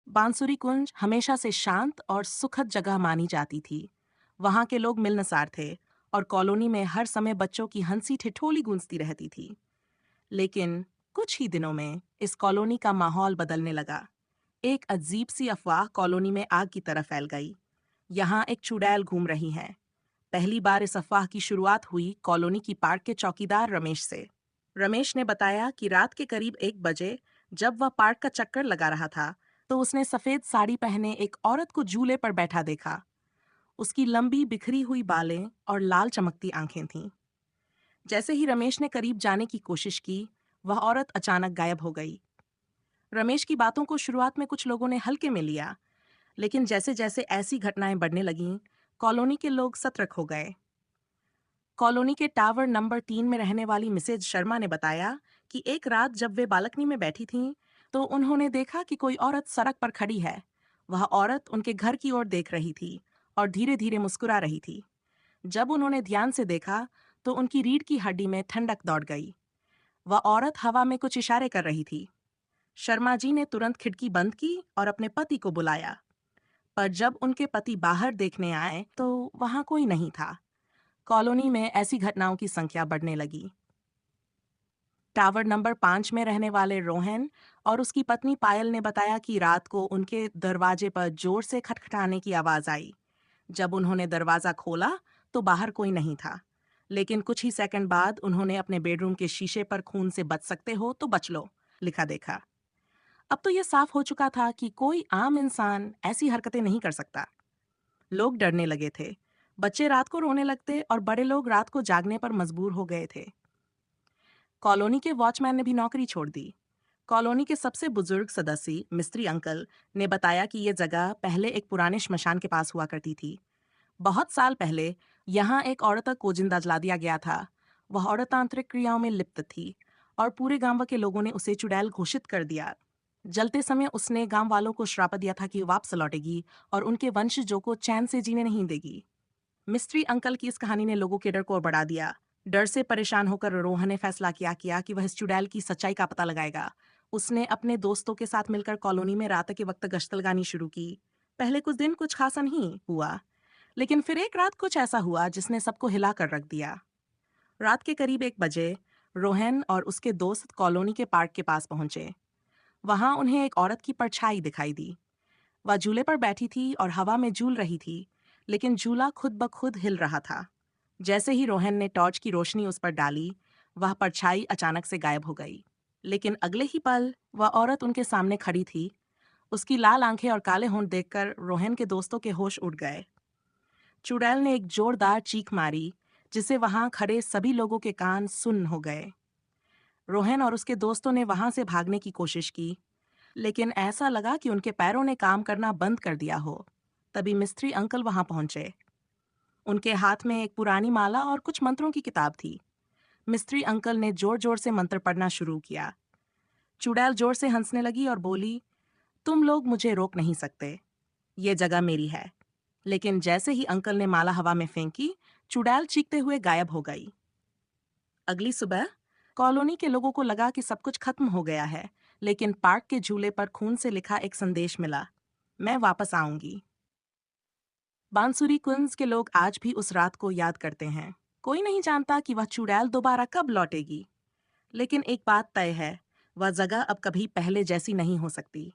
बांसुरी कुंज हमेशा से शांत और सुखद जगह मानी जाती थी। वहां के लोग मिलनसार थे और कॉलोनी में हर समय बच्चों की हंसी ठिठोली गूंजती रहती थी। लेकिन कुछ ही दिनों में इस कॉलोनी का माहौल बदलने लगा। एक अजीब सी अफवाह कॉलोनी में आग की तरह फैल गई। यहाँ एक चुड़ैल घूम रही है। पहली बार इस अफवाह की शुरुआत हुई कॉलोनी की पार्क के चौकीदार रमेश से। रमेश ने बताया कि रात के करीब 1 बजे जब वह पार्क का चक्कर लगा रहा था, तो उसने सफेद साड़ी पहने एक औरत को झूले पर बैठा देखा। उसकी लंबी बिखरी हुई बालें और लाल चमकती आंखें थीं। जैसे ही रमेश ने करीब जाने की कोशिश की, वह औरत अचानक गायब हो गई। रमेश की बातों को शुरुआत में कुछ लोगों ने हल्के में लिया, लेकिन जैसे जैसे ऐसी घटनाएं बढ़ने लगीं, कॉलोनी के लोग सतर्क हो गए। कॉलोनी के टावर नंबर 3 में रहने वाली मिसेज शर्मा ने बताया कि एक रात जब वे बालकनी में बैठी थीं, तो उन्होंने देखा कि कोई औरत सड़क पर खड़ी है। वह औरत उनके घर की ओर देख रही थी और धीरे धीरे मुस्कुरा रही थी। जब उन्होंने ध्यान से देखा, तो उनकी रीढ़ की हड्डी में ठंडक दौड़ गई। वह औरत हवा में कुछ इशारे कर रही थी। शर्मा जी ने तुरंत खिड़की बंद की और अपने पति को बुलाया। पर जब उनके पति बाहर देखने आए, तो वहां कोई नहीं था। कॉलोनी में ऐसी घटनाओं की संख्या बढ़ने लगी। टावर नंबर 5 में रहने वाले रोहन और उसकी पत्नी पायल ने बताया कि रात को उनके दरवाजे पर जोर से खटखटाने की आवाज आई। जब उन्होंने दरवाजा खोला, तो बाहर कोई नहीं था। लेकिन कुछ ही सेकंड बाद उन्होंने अपने बेडरूम के शीशे पर खून से बच सकते हो तो बच लो लिखा देखा। अब तो यह साफ हो चुका था कि कोई आम इंसान ऐसी हरकतें नहीं कर सकता। लोग डरने लगे थे। बच्चे रात को रोने लगते और बड़े लोग रात को जागने पर मजबूर हो गए थे। कॉलोनी के वॉचमैन ने भी नौकरी छोड़ दी। कॉलोनी के सबसे बुजुर्ग सदस्य मिस्त्री अंकल ने बताया कि यह जगह पहले एक पुराने श्मशान के पास हुआ करती थी। बहुत साल पहले यहाँ एक औरत को जिंदा जला दिया गया था। वह औरत तांत्रिक क्रियाओं में लिप्त थी और पूरे गांव के लोगों ने उसे चुड़ैल घोषित कर दिया। जलते समय उसने गांव वालों को श्राप दिया था कि वापस लौटेगी और उनके वंशजों को चैन से जीने नहीं देगी। मिस्ट्री अंकल की इस कहानी ने लोगों के डर को और बढ़ा दिया। डर से परेशान होकर रोहन ने फैसला किया कि वह इस चुड़ैल की सच्चाई का पता लगाएगा। उसने अपने दोस्तों के साथ मिलकर कॉलोनी में रात के वक्त गश्त लगानी शुरू की। पहले कुछ दिन कुछ खासा नहीं हुआ, लेकिन फिर एक रात कुछ ऐसा हुआ जिसने सबको हिला कर रख दिया। रात के करीब 1 बजे रोहन और उसके दोस्त कॉलोनी के पार्क के पास पहुंचे। वहां उन्हें एक औरत की परछाई दिखाई दी। वह झूले पर बैठी थी और हवा में झूल रही थी, लेकिन झूला खुद ब खुद हिल रहा था। जैसे ही रोहन ने टॉर्च की रोशनी उस पर डाली, वह परछाई अचानक से गायब हो गई। लेकिन अगले ही पल वह औरत उनके सामने खड़ी थी। उसकी लाल आंखें और काले होंठ देखकर रोहन के दोस्तों के होश उड़ गए। चुड़ैल ने एक जोरदार चीख मारी, जिसे वहां खड़े सभी लोगों के कान सुन्न हो गए। रोहन और उसके दोस्तों ने वहां से भागने की कोशिश की, लेकिन ऐसा लगा कि उनके पैरों ने काम करना बंद कर दिया हो। तभी मिस्त्री अंकल वहां पहुंचे। उनके हाथ में एक पुरानी माला और कुछ मंत्रों की किताब थी। मिस्त्री अंकल ने जोर जोर से मंत्र पढ़ना शुरू किया। चुड़ैल जोर से हंसने लगी और बोली, तुम लोग मुझे रोक नहीं सकते, ये जगह मेरी है। लेकिन जैसे ही अंकल ने माला हवा में फेंकी, चुड़ैल चीखते हुए गायब हो गई। अगली सुबह कॉलोनी के लोगों को लगा कि सब कुछ खत्म हो गया है, लेकिन पार्क के झूले पर खून से लिखा एक संदेश मिला, मैं वापस आऊंगी। बांसुरी कुंज के लोग आज भी उस रात को याद करते हैं। कोई नहीं जानता कि वह चुड़ैल दोबारा कब लौटेगी, लेकिन एक बात तय है, वह जगह अब कभी पहले जैसी नहीं हो सकती।